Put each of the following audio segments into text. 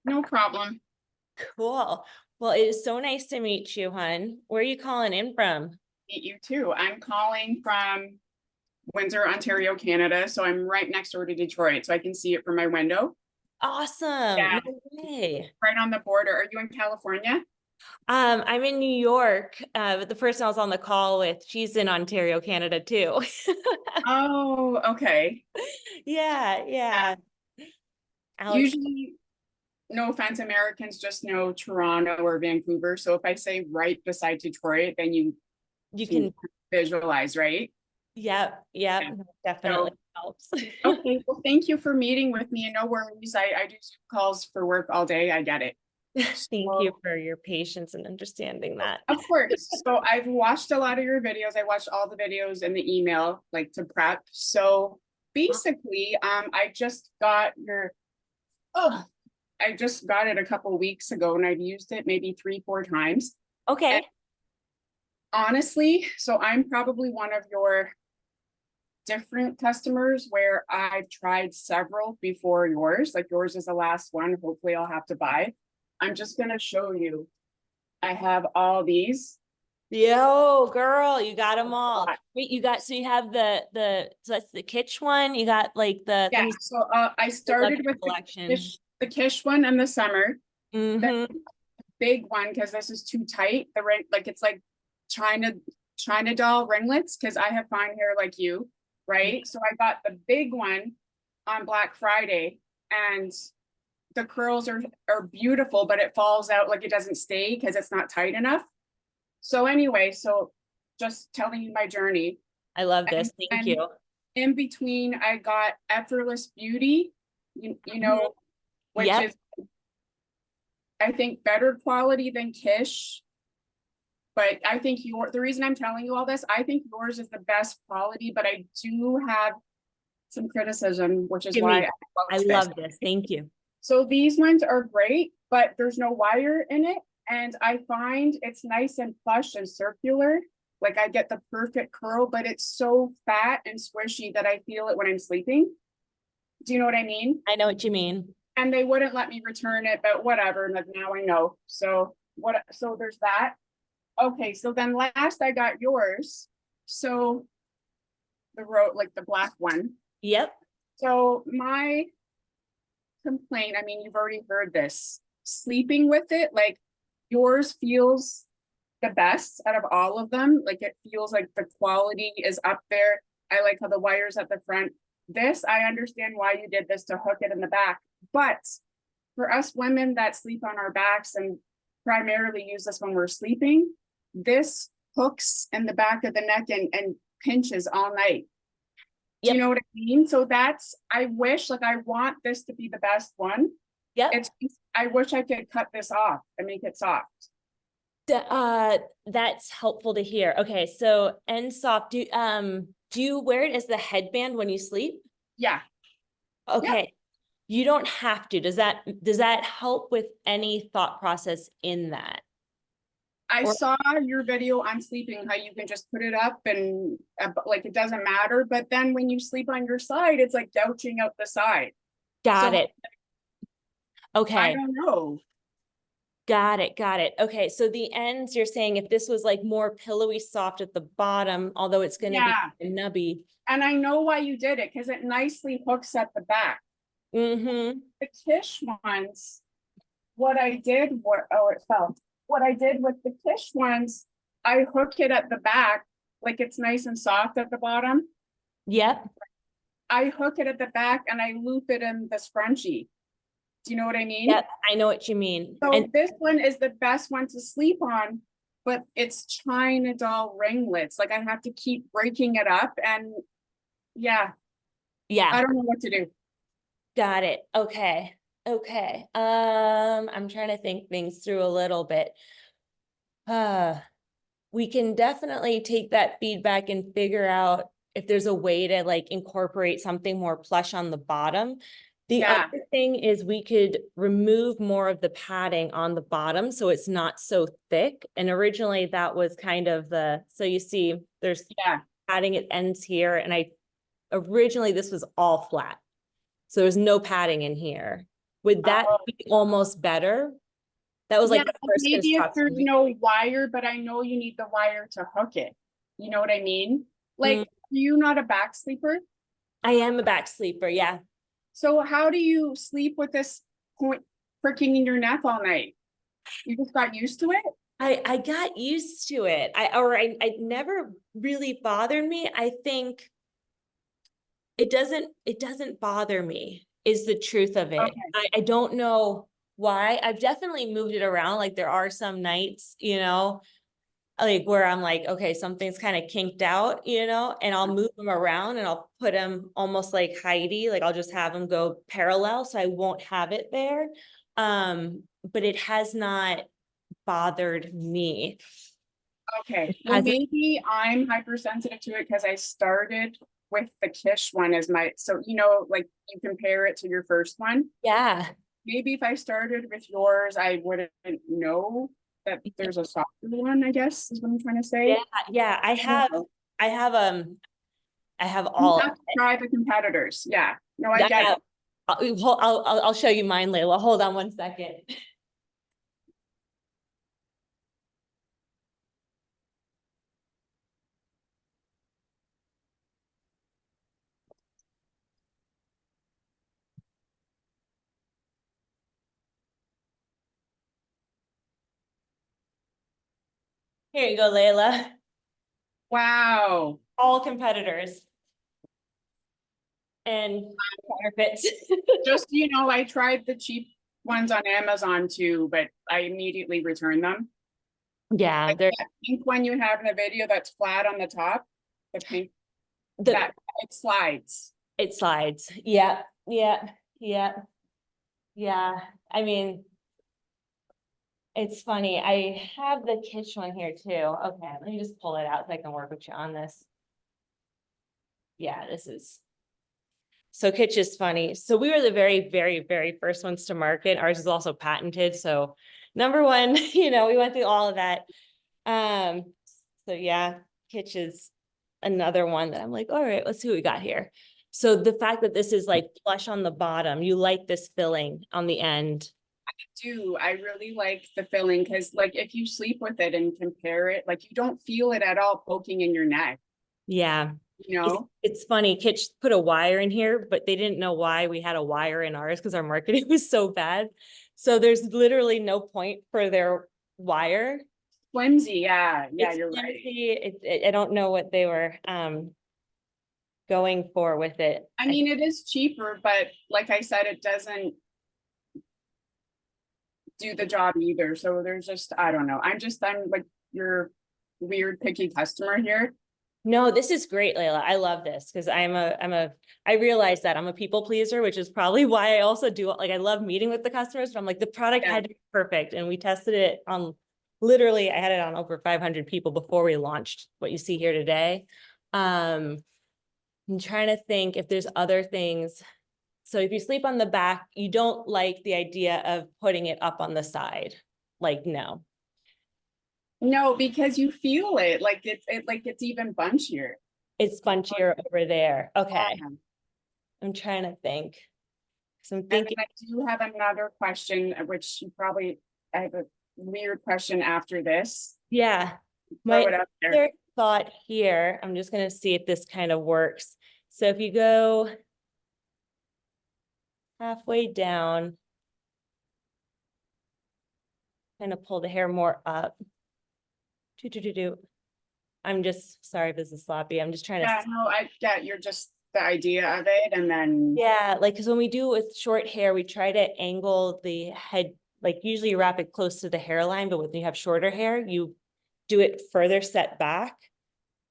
No problem. Cool. Well, it is so nice to meet you, hon. Where are you calling in from? Meet you too. I'm calling from Windsor, Ontario, Canada. So I'm right next door to Detroit, so I can see it from my window. Awesome. Yeah, No way. right on the border. Are you in California? I'm in New York, but the person I was on the call with, she's in Ontario, Canada too. Oh, okay. Yeah, yeah. Alex, Usually, no offense, Americans just know Toronto or Vancouver. So if I say right beside Detroit, then you you can can, visualize, right? yep, yep, Yeah. definitely So, helps. okay. Well, thank you for meeting with me. And no worries. I do calls for work all day. I get it. Thank you So, for your patience and understanding that. of course. So I've watched a lot of your videos. I watched all the videos in the email, like to prep. So basically, I just got your, oh, I just got it a couple weeks ago and I've used it maybe 3, 4 times. And Okay. honestly, so I'm probably one of your different customers where I've tried several before yours. Like yours is the last one. Hopefully I'll have to buy. I'm just gonna show you. I have all these. Yo, girl, you got them all. Wait, so you have so that's the kitsch one. You got like Yeah, let me so I I love started your with collection. the Kish one in the summer, the Mm-hmm. big one because this is too tight. The ring, like it's like China China doll ringlets because I have fine hair like you, right? So I got the big one on Black Friday, and the curls are beautiful, but it falls out like it doesn't stay because it's not tight enough. So anyway, so just telling you my journey, I love and this. Thank then you. in between I got Effortless Beauty, you Mhm. know, which Yep. is I think better quality than Kish. But I think the reason I'm telling you all this, I think yours is the best quality, but I do have some criticism, which is Give why I me. I loved this. love this. Thank you. So these ones are great, but there's no wire in it. And I find it's nice and plush and circular. Like I get the perfect curl, but it's so fat and squishy that I feel it when I'm sleeping. Do you know what I mean? I know what you mean. And they wouldn't let me return it, but whatever. Like now I know. So there's that. Okay, so then last I got yours. So the road, like the black one. Yep. So my complaint, I mean, you've already heard this. Sleeping with it, like yours feels the best out of all of them. Like it feels like the quality is up there. I like how the wires at the front. This, I understand why you did this to hook it in the back. But for us women that sleep on our backs and primarily use this when we're sleeping, this hooks in the back of the neck and pinches all night. Do you Yep. know what I mean? So that's, I wish, like, I want this to be the best one. Yep. It's, I wish I could cut this off and make it soft. That's helpful to hear. Okay, so end soft. Do you wear it as the headband when you sleep? Yeah. Yeah. Okay. You don't have to. Does that help with any thought process in that? I Or saw your video on sleeping, how you can just put it up and like it doesn't matter. But then when you sleep on your side, it's like gouching out the side. got So it. I Okay. don't know. Got it. Got it. Okay. So the ends, you're saying if this was like more pillowy soft at the bottom, although it's going to be Yeah. nubby. And I know why you did it because it nicely hooks at the back. Mm-hmm. The Kish ones, it fell. What I did with the Kish ones, I hook it at the back, like it's nice and soft at the bottom. Yep. I hook it at the back and I loop it in the scrunchie. Do you know what I mean? Yep. I know what you mean. And So this one is the best one to sleep on, but it's China doll ringlets. Like I have to keep breaking it up and yeah, yeah, I don't know what to do. got it. Okay. Okay. I'm trying to think things through a little bit. Uh, we can definitely take that feedback and figure out if there's a way to like incorporate something more plush on the bottom. The Yeah, other thing is we could remove more of the padding on the bottom so it's not so thick. And originally that was kind of so you see there's yeah. padding, it ends here. And originally this was all flat. So there's no padding in here. Would that Oh, be almost better? That was yeah, like the first maybe if there's construction. no wire, but I know you need the wire to hook it. You know what I mean? Like, Mm, are you not a back sleeper? I am a back sleeper, yeah. So how do you sleep with this point pricking in your neck all night? You just got used to it? I got used to it. I never really bothered me. I think it doesn't bother me is the truth of it. Okay. I don't know why. I've definitely moved it around. Like there are some nights, like where I'm like, okay, something's kind of kinked out, and I'll move them around and I'll put them almost like Heidi, like I'll just have them go parallel so I won't have it there. But it has not bothered me. Okay, It well, hasn't, maybe I'm hypersensitive to it because I started with the Kish one as my, so like you compare it to your first one. yeah. Maybe if I started with yours, I wouldn't know that there's a softer one, I guess, is what I'm trying to Yeah, say. yeah. I I don't have, know. I have, um, I have You all of have to try the competitors. Yeah, no, I it. get it. I'll show you mine, Leila. Hold on one second. Here you go, Leila. Wow. All competitors and counterfeits. Just, I tried the cheap ones on Amazon too, but I immediately returned them. Yeah, Like they're that pink one you have in the video that's flat on the top, the pink, the that it slides. it slides. Yeah, yeah, yeah, yeah. I mean, it's funny. I have the Kitsch one here too. Okay, let me just pull it out so I can work with you on this. Yeah, this is so Kitsch is funny. So we were the very, very, very first ones to market. Ours is also patented. So number one, we went through all of that. Um, so yeah, Kitsch is another one that I'm like, all right, let's see what we got here. So the fact that this is like flush on the bottom, you like this filling on the end. I really like the filling because like if you sleep with it and compare it, like you don't feel it at all poking in your neck, Yeah. you It's, know? it's funny. Kitsch put a wire in here, but they didn't know why we had a wire in ours because our marketing was so bad. So there's literally no point for their wire. Flimsy, yeah, It's you're right. flimsy. I don't know what they were going for with it. I mean, it is cheaper, but like I said, it doesn't do the job either. So there's just, I don't know. I'm like your weird picky customer here. No, this is great, Leila. I love this because I realize that I'm a people pleaser, which is probably why I also do like I love meeting with the customers, but I'm like the product Yeah. had to be perfect. And we tested it on literally, I had it on over 500 people before we launched what you see here today. I'm trying to think if there's other things. So if you sleep on the back, you don't like the idea of putting it up on the side. Like, no. No, because you feel it like it's even bunchier. It's bunchier over there. Okay. Um, I'm trying to think. So I'm And thinking, then I do have another question, which you probably, I have a weird question after this. yeah. Throw My it up there. other thought here, I'm just going to see if this kind of works. So if you go halfway down, kind of pull the hair more up. I'm just sorry if this is sloppy. I'm just trying to, Yeah, no, I get you're just the idea of it, and then yeah, like, because when we do with short hair, we try to angle the head, like usually you wrap it close to the hairline, but when you have shorter hair, you do it further set back.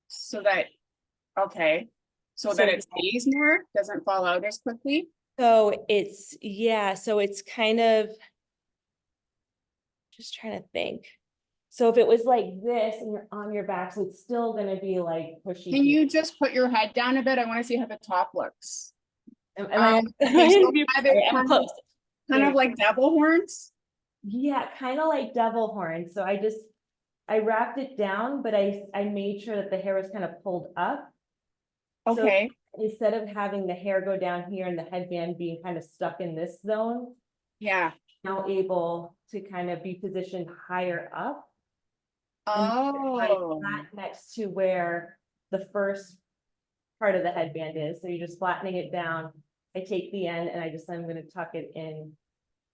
so that okay, so that So, it stays more, doesn't fall out as quickly. yeah, so it's kind of just trying to think. So if it was like this and you're on your back, so it's still gonna be like pushy Can here. you just put your head down a bit? I want to see how the top looks. Am I, am I Okay, so in view? have it I'm close. kind of like devil horns. Yeah, kind of like devil horns. So I wrapped it down, but I made sure that the hair was kind of pulled up. So Okay, instead of having the hair go down here and the headband being kind of stuck in this zone, Yeah. now able to kind of be positioned higher up. And like Oh, that next to where the first part of the headband is. So you're just flattening it down. I take the end and I'm going to tuck it in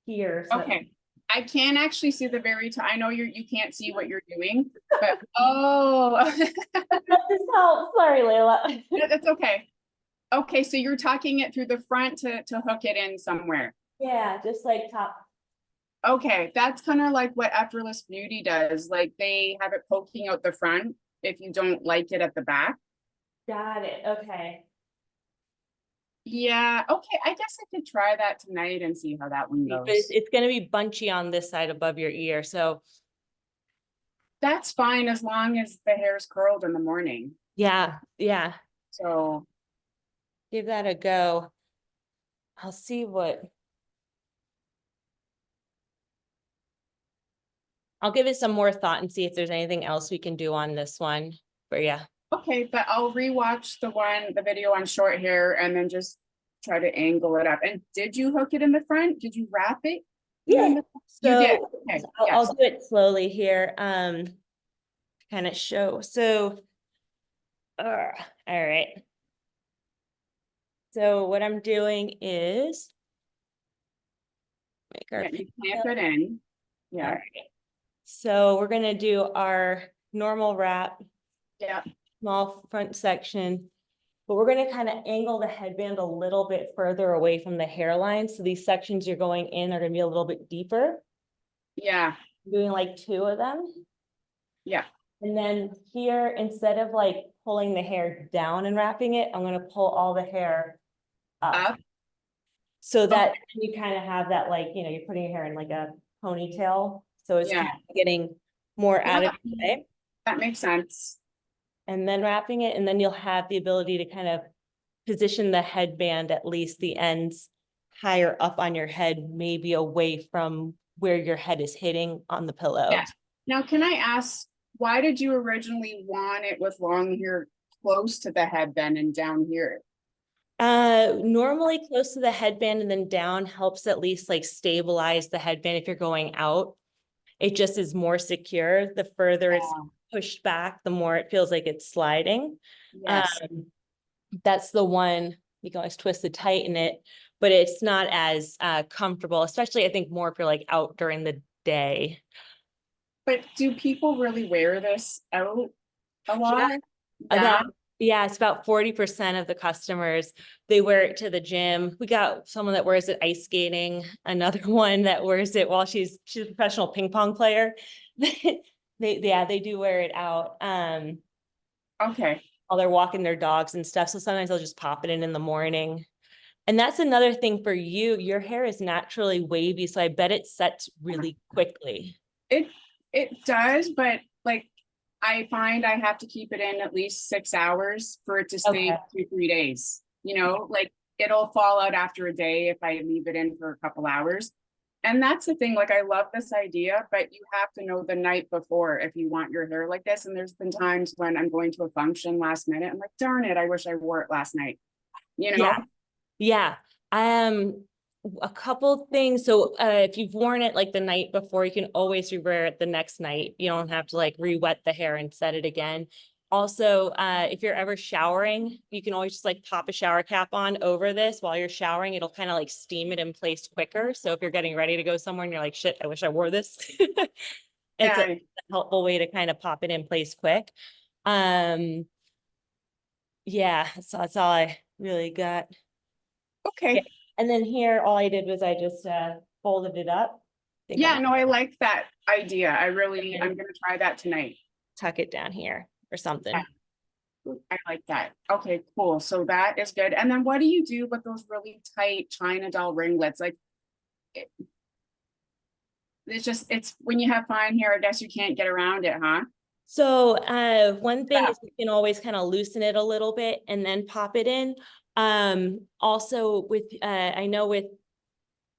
here. So okay. I can actually see the very top. I know you can't see what you're doing, but oh, this helps. Sorry, Leila. that's okay. Okay, so you're tucking it through the front to hook it in somewhere. Yeah, just like top. Okay, that's kind of like what Effortless Beauty does. Like they have it poking out the front if you don't like it at the back. Got it. Okay. Yeah, okay, I guess I could try that tonight and see how that one But goes. it's going to be bunchy on this side above your ear. So That's fine as long as the hair's curled in the morning. yeah, yeah. So, Give that a go. I'll see what. I'll give it some more thought and see if there's anything else we can do on this one. But yeah. okay, but I'll rewatch the video on short hair and then just try to angle it up. And did you hook it in the front? Did you wrap it? Yeah. You did. So Okay. I'll Yes. do it slowly here. Kind of show. So, all right. So what I'm doing is make our Yeah, you clamp it in. All Yeah. right. So we're gonna do our normal wrap, Yeah. small front section, but we're gonna kind of angle the headband a little bit further away from the hairline. So these sections you're going in are gonna be a little bit deeper. Yeah. I'm doing like 2 of them. Yeah. And then here, instead of like pulling the hair down and wrapping it, I'm gonna pull all the hair up. Up. So that you kind of have that, like, you know, you're putting your hair in like a ponytail. So it's Yeah. kind of getting more out of the way. That makes sense. And then wrapping it, and then you'll have the ability to kind of position the headband, at least the ends, higher up on your head, maybe away from where your head is hitting on the pillow. Yeah. Now, can I ask, why did you originally want it with long hair close to the headband and down here? Normally close to the headband and then down helps at least like stabilize the headband if you're going out. It just is more secure. The further it's pushed back, the more it feels like it's sliding. Yes. That's the one you can always twist to tighten it, but it's not as comfortable, especially I think more if you're like out during the day. But do people really wear this out a lot? Yeah. It's about 40% of the customers, they wear it to the gym. We got someone that wears it ice skating, another one that wears it while she's a professional ping pong player. They do wear it out. Okay. While they're walking their dogs and stuff. So sometimes they'll just pop it in the morning. And that's another thing for you. Your hair is naturally wavy, so I bet it sets really quickly. It does, but like I find I have to keep it in at least 6 hours for it to stay 2-3 days. You know, like it'll fall out after a day if I leave it in for a couple hours. And that's the thing, like I love this idea, but you have to know the night before if you want your hair like this. And there's been times when I'm going to a function last minute, I'm like, darn it, I wish I wore it last night. You know? Yeah. A couple things. So if you've worn it like the night before, you can always rewear it the next night. You don't have to like re-wet the hair and set it again. Also, if you're ever showering, you can always just like pop a shower cap on over this while you're showering. It'll kind of like steam it in place quicker. So if you're getting ready to go somewhere and you're like, shit, I wish I wore this. It's a helpful way to kind of pop it in place quick. Yeah, so that's all I really got. Okay. Yeah. And then here, all I did was I just folded it up. Yeah, no, I like that idea. I'm gonna try that tonight. Tuck it down here or something. I like that. Okay, cool. So that is good. And then what do you do with those really tight China doll ringlets? Like it's when you have fine hair, I guess you can't get around it, huh? So one thing is you can always kind of loosen it a little bit and then pop it in. Also with I know with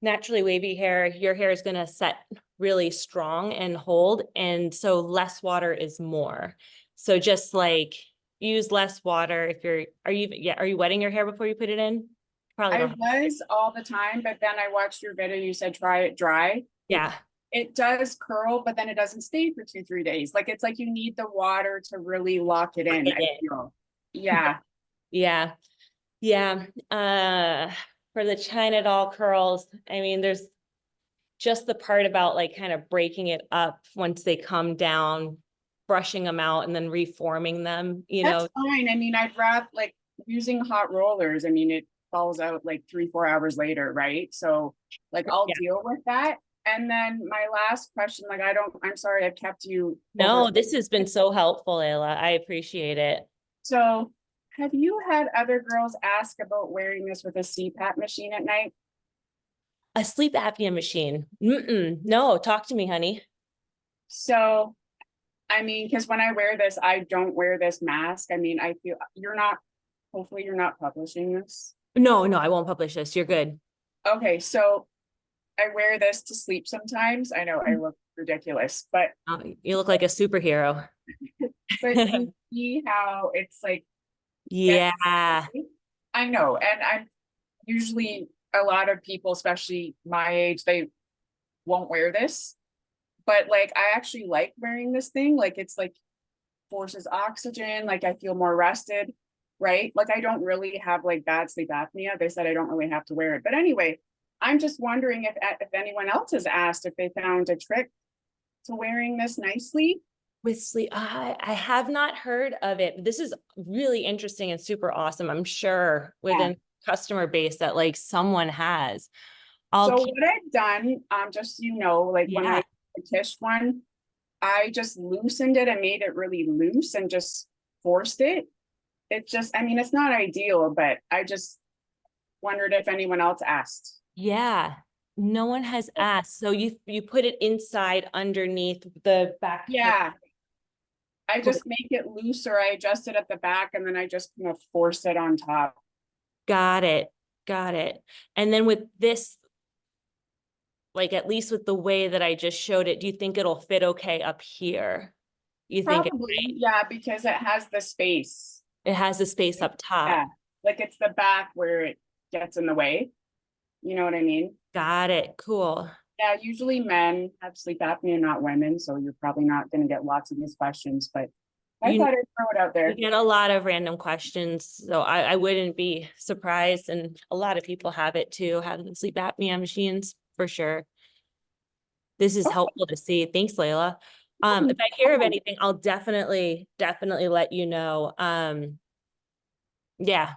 naturally wavy hair, your hair is going to set really strong and hold, and so less water is more. So just like use less water. If you're are you wetting your hair before you put it in? Probably I don't have. was all the time, but then I watched your video, you said try it dry. Yeah. It does curl, but then it doesn't stay for 2-3 days. Like it's like you need the water to really lock it in, I feel. Yeah. Yeah. Yeah. For the China doll curls, I mean, there's just the part about like kind of breaking it up once they come down, brushing them out and then reforming them, you That's know. fine. I mean, I'd rather like using hot rollers. I mean, it falls out like 3-4 hours later, right? So like I'll Yeah. deal with that. And then my last question, like I'm sorry I've kept you over. No, this has been so helpful, Leila. I appreciate it. So have you had other girls ask about wearing this with a CPAP machine at night? A sleep apnea machine. No, talk to me, honey. So I mean, because when I wear this, I don't wear this mask. I mean, I feel hopefully you're not publishing this. No, I won't publish this. You're good. Okay, so I wear this to sleep sometimes. I know I look ridiculous, but You look like a superhero. you see how it's like, Yeah. I know, and I'm usually a lot of people, especially my age, they won't wear this, but like I actually like wearing this thing. Like it's like forces oxygen, like I feel more rested, right? Like I don't really have like bad sleep apnea. They said I don't really have to wear it. But anyway, I'm just wondering if anyone else has asked if they found a trick to wearing this nicely. With sleep, I have not heard of it. This is really interesting and super awesome. I'm sure Yeah. within customer base that like someone has. I'll So keep, what I've done, just so you know, like when yeah. I Tish one, I just loosened it and made it really loose and just forced it. It just, I mean, it's not ideal, but I just wondered if anyone else asked. Yeah. No one has asked. So you put it inside underneath the back. Yeah, I just make it looser. I adjust it at the back and then I just kind of force it on top. Got it. Got it. And then with this, like at least with the way that I just showed it, do you think it'll fit okay up here? You think Probably, yeah, because it has the space. it has the space up top? Yeah, like it's the back where it gets in the way. You know what I mean? Got it. Cool. Yeah, usually men have sleep apnea, not women, so you're probably not going to get lots of these questions, but I You thought I'd throw it out We there. get a lot of random questions, so I wouldn't be surprised. And a lot of people have it too, have the sleep apnea machines for sure. This is Oh, helpful to see. Thanks, Leila. If I hear of anything, I'll definitely let you know. Yeah,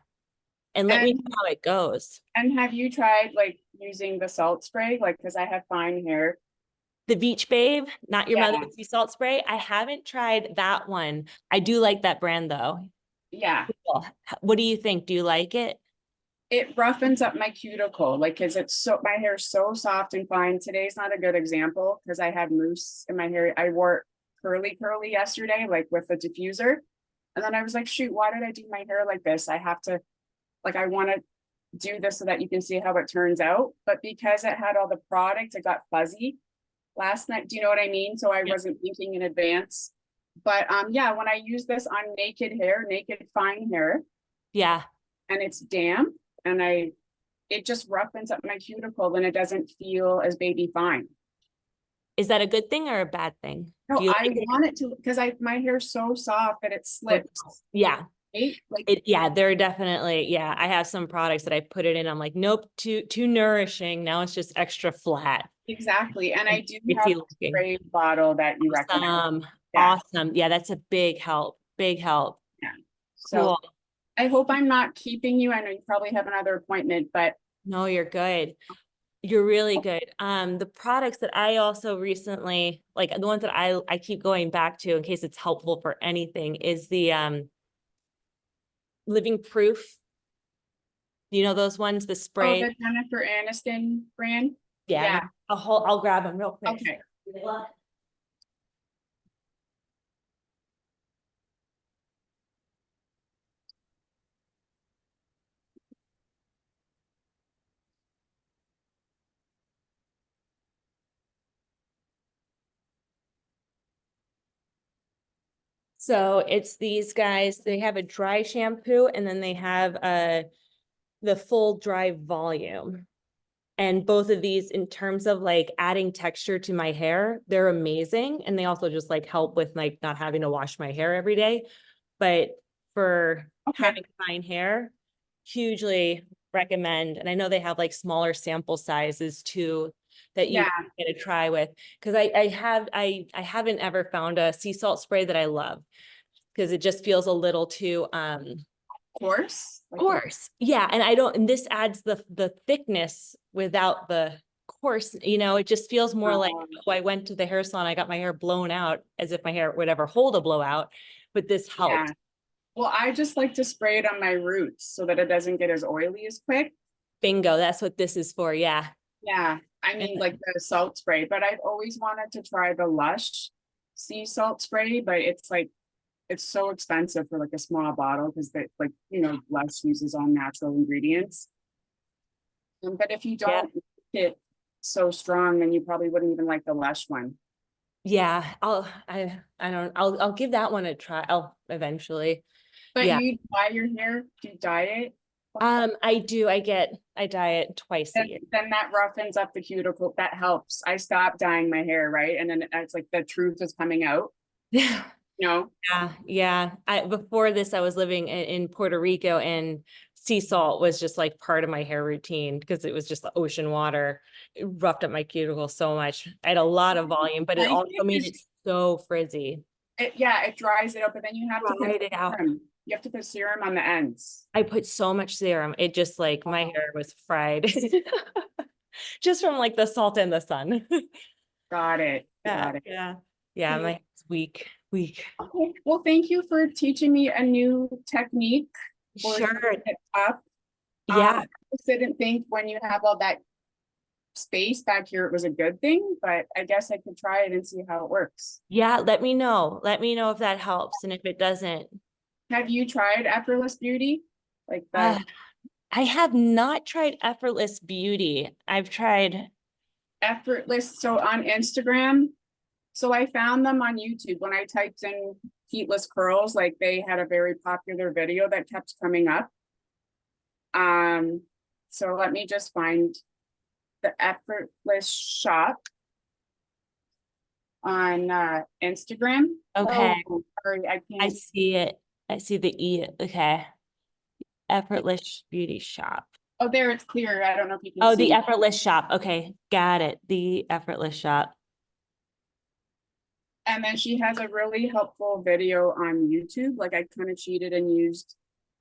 and let me and know how it goes. and have you tried like using the salt spray? Like, because I have fine hair. The Beach Babe, not your Yeah, mother's sea salt spray. I haven't tried that one. I do like that brand though. yeah. Cool. What do you think? Do you like it? It roughens up my cuticle, like, cause it's so, my hair is so soft and fine. Today's not a good example because I had mousse in my hair. I wore curly yesterday, like with the diffuser. And then I was like, shoot, why did I do my hair like this? I have to, like, I want to do this so that you can see how it turns out. But because it had all the product, it got fuzzy last night. Do you know what I mean? So I wasn't thinking in advance. But yeah, when I use this on naked hair, naked fine hair, Yeah. and it's damp, and it just roughens up my cuticle, then it doesn't feel as baby fine. Is that a good thing or a bad thing? No, Do you I like it? want it to, because my hair's so soft that it slips. Yeah. Right? Like Yeah, they're definitely, yeah. I have some products that I put it in. I'm like, nope, too nourishing. Now it's just extra flat. exactly. And I do have Iffy a looking. spray bottle that you recommend. Yeah. Awesome. Yeah, that's a big help. Big help. Yeah. So Cool. I hope I'm not keeping you. I know you probably have another appointment, but No, you're good. You're really good. The products that I also recently, like the ones that I keep going back to in case it's helpful for anything is the Living Proof. You know those ones, the oh, spray. the Jennifer Aniston brand. Yeah, Yeah. I'll grab them real quick. Okay. So it's these guys, they have a dry shampoo and then they have a the full dry volume. And both of these, in terms of like adding texture to my hair, they're amazing. And they also just like help with like not having to wash my hair every day. But for Okay. having fine hair, hugely recommend. And I know they have like smaller sample sizes too that you Yeah, can get a try with. Because I haven't ever found a sea salt spray that I love, because it just feels a little too coarse. Like, coarse. Yeah. And I don't, and this adds the thickness without the coarse, you know, it just feels more like, oh, I went to the hair salon, I got my hair blown out, as if my hair would ever hold a blowout, but this helps. yeah. Well, I just like to spray it on my roots so that it doesn't get as oily as quick. Bingo. That's what this is for. Yeah. Yeah, I mean like the salt spray, but I've always wanted to try the Lush sea salt spray, but it's like it's so expensive for like a small bottle because they like, you know, Lush uses all natural ingredients. But if you Yeah. don't make it so strong, then you probably wouldn't even like the Lush one. Yeah. I'll give that one a try. I'll eventually. But Yeah. you dye your hair, do you dye it? I do. I dye it twice a year. Then that roughens up the cuticle. That helps. I stopped dyeing my hair, right? And then it's like the truth is coming out, Yeah. you know? Yeah. Before this, I was living in Puerto Rico, and sea salt was just like part of my hair routine because it was just the ocean water. It roughed up my cuticle so much. I had a lot of volume, but it I also think made it so frizzy. yeah, it dries it up, but then you have to put Dried it out. serum. You have to put serum on the ends. I put so much serum. It just like my hair was fried just from like the salt and the sun. Got it. Yeah. Got it. Yeah. Yeah. My hair's weak. Okay. Well, thank you for teaching me a new technique for Sure. heating it up. Yeah. I just didn't think when you have all that space back here, it was a good thing, but I guess I could try it and see how it works. Yeah. Let me know. Let me know if that helps. And if it doesn't, Have you tried Effortless Beauty? Like uh, the I have not tried Effortless Beauty. I've tried. Effortless, so on Instagram. So I found them on YouTube when I typed in heatless curls, like they had a very popular video that kept coming up. So let me just find the Effortless shop on Instagram. Okay. Oh, sorry, I I can't. see it. I see the E. Okay. Effortless Beauty Shop. Oh, there it's clear. I don't know if you can Oh, see. the Effortless Shop. Okay. Got it. The Effortless Shop. And then she has a really helpful video on YouTube. Like I kind of cheated and used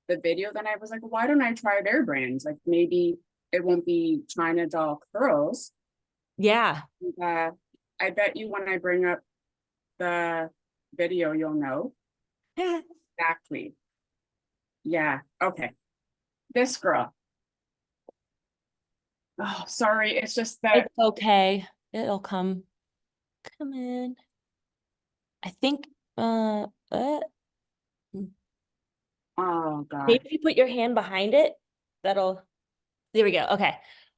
the video. Then I was like, why don't I try their brands? Like maybe it won't be China Doll Curls. Yeah. I bet you when I bring up the video, you'll know exactly. Yeah. Okay. This girl. Oh, sorry. It's just that. It's okay. It'll come in. I think, Oh God. maybe if you put your hand behind it, that'll, there we go. Okay.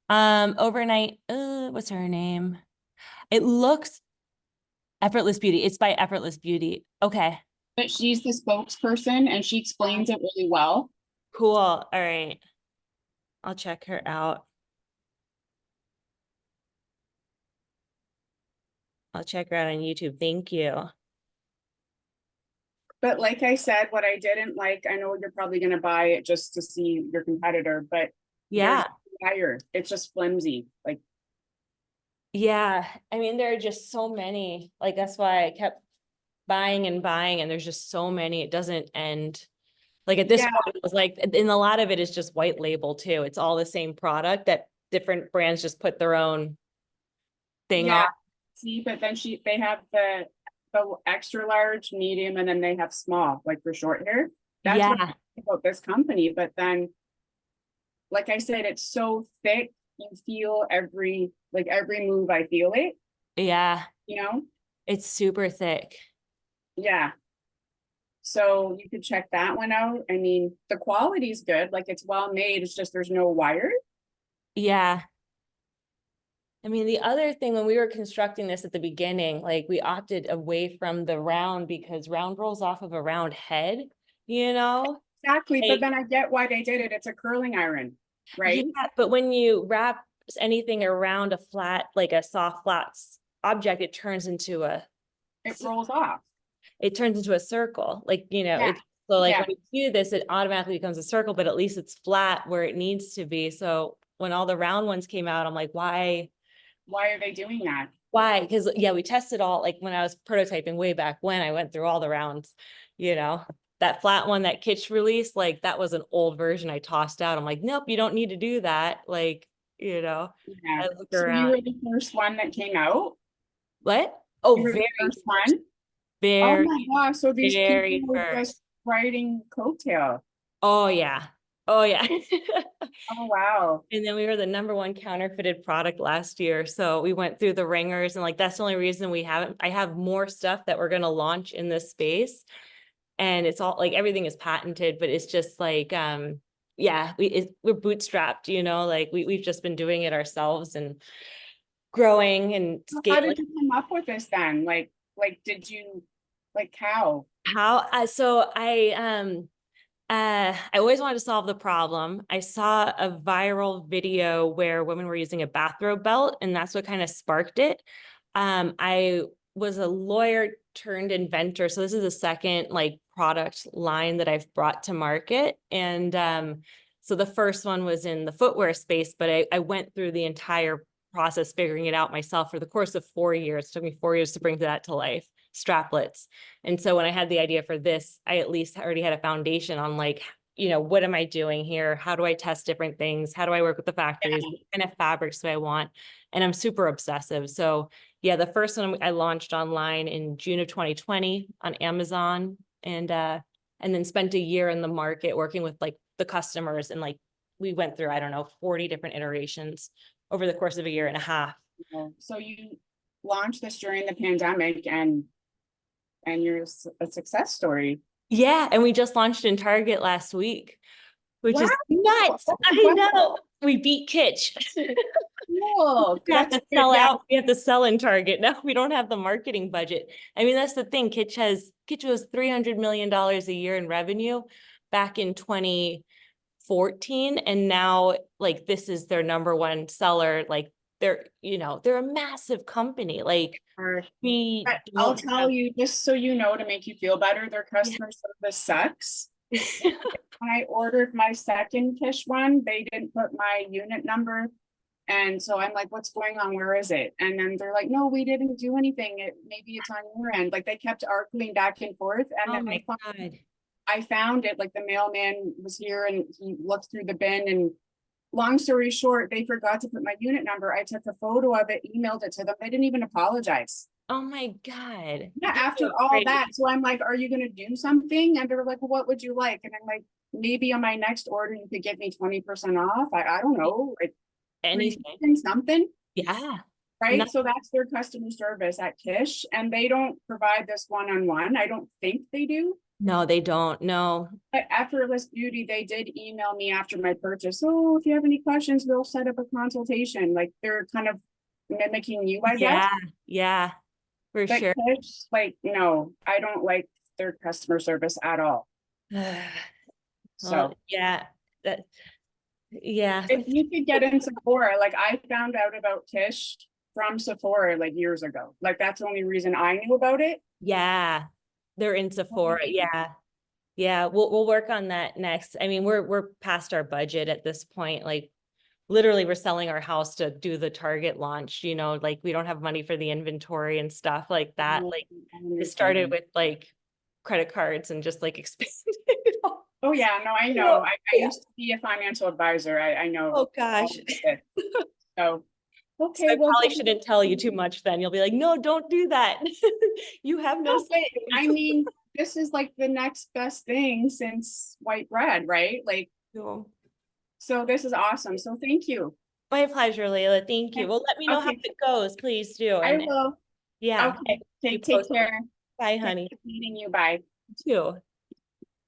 Overnight, what's her name? It looks Effortless Beauty. It's by Effortless Beauty. Okay. But she's the spokesperson and she explains it really well. Cool. All right. I'll check her out. I'll check her out on YouTube. Thank you. But like I said, what I didn't like, I know you're probably going to buy it just to see your competitor, but Yeah. wire. It's just flimsy. Like, Yeah. I mean, there are just so many. Like, that's why I kept buying and buying, and there's just so many. It doesn't end. Like at this yeah, point, it was like, and a lot of it is just white label too. It's all the same product that different brands just put their own thing yeah. on. See, but then they have the extra large, medium, and then they have small, like for short hair. That's what I Yeah. like about this company. But then, like I said, it's so thick. You feel every move. I feel it. Yeah. You know. It's super thick. Yeah. So you could check that one out. I mean, the quality is good. Like it's well made. It's just there's no wire. Yeah. I mean, the other thing when we were constructing this at the beginning, like we opted away from the round because round rolls off of a round head, you know? Exactly. But Like, then I get why they did it. It's a curling iron. right? Yeah, but when you wrap anything around a flat, like a soft object, it turns into It rolls off. a circle. Like, Yeah, so like yeah. when you do this, it automatically becomes a circle, but at least it's flat where it needs to be. So when all the round ones came out, I'm like, why? Why are they doing that? Why? Because yeah, we tested all, like when I was prototyping way back when, I went through all the rounds, that flat one that Kitsch released, like that was an old version I tossed out. I'm like, nope, you don't need to do that. Like, Yeah. I look So you around. were the first one that came out? What? Oh, You were the very first first, one? Oh very, my gosh, so these people very were first. just riding coattail. Oh yeah. Oh yeah. Oh wow. And then we were the #1 counterfeited product last year. So we went through the ringers, and like that's the only reason I have more stuff that we're going to launch in this space. And it's all like everything is patented, but it's just like yeah, we're bootstrapped, like we've just been doing it ourselves and growing and So how scaling. did you come up with this then? Like did you like how? I always wanted to solve the problem. I saw a viral video where women were using a bathrobe belt, and that's what kind of sparked it. I was a lawyer turned inventor. So this is the second like product line that I've brought to market. And so the first one was in the footwear space, but I went through the entire process figuring it out myself for the course of 4 years. It took me 4 years to bring that to life, straplets. And so when I had the idea for this, I at least already had a foundation on like, what am I doing here? How do I test different things? How do I work with the factories? Yeah. What kind of fabrics do I want? And I'm super obsessive. So yeah, the first one I launched online in June of 2020 on Amazon, and then spent a year in the market working with like the customers, and like we went through, I don't know, 40 different iterations over the course of a year and a half. So you launched this during the pandemic and you're a success story. Yeah, and we just launched in Target last week, which Wow. is nuts. Oh, I wow. know. We beat Kitsch. Cool. We have That's to good. sell Yeah. out. We have to sell in Target. Now we don't have the marketing budget. I mean, that's the thing. Kitsch was $300 million a year in revenue back in 2014. And now like this is their #1 seller. Like they're a massive company. Like we I'll don't tell have. you, just so you know, to make you feel better, their customer service sucks. When I ordered my second Kish one, they didn't put my unit number. And so I'm like, what's going on? Where is it? And then they're like, no, we didn't do anything. Maybe it's on your end. Like they kept arguing back and forth. And Oh then my God. I found it, like the mailman was here and he looked through the bin, and long story short, they forgot to put my unit number. I took a photo of it, emailed it to them. They didn't even apologize. Oh my God. Yeah, You're after so all crazy. that. So I'm like, are you gonna do something? And they're like, well, what would you like? And I'm like, maybe on my next order, you could give me 20% off. I don't know, like Anything. something, Yeah. right? No, So that's their customer service at Kish, and they don't provide this one-on-one. I don't think they do. no, they don't. No. But Effortless Beauty, they did email me after my purchase. Oh, if you have any questions, we'll set up a consultation. Like they're kind of mimicking you, I guess. Yeah. Yeah. For But sure. Kish, like, no, I don't like their customer service at all. Well, So yeah. That. Yeah. if you could get in Sephora, like I found out about Kish from Sephora like years ago. Like that's the only reason I knew about it. Yeah. They're in Sephora. Yeah. Yeah. We'll work on that next. I mean, we're past our budget at this point. Like literally we're selling our house to do the Target launch, like we don't have money for the inventory and stuff like that. Like it started with like credit cards and just like expanding. Oh yeah, no, I know. I used to be a financial advisor. I know. Oh gosh. So So okay, I well, probably shouldn't tell you too much then. You'll be like, no, don't do that. You have no no, but I savings. mean, this is like the next best thing since white bread, right? Like, No. so this is awesome. So thank you. My pleasure, Leila. Thank you. Well, let me know how Okay, it goes. Please do. I And will. yeah, Okay, you take posted. care. Bye, Okay, honey. meeting you. Bye. You too.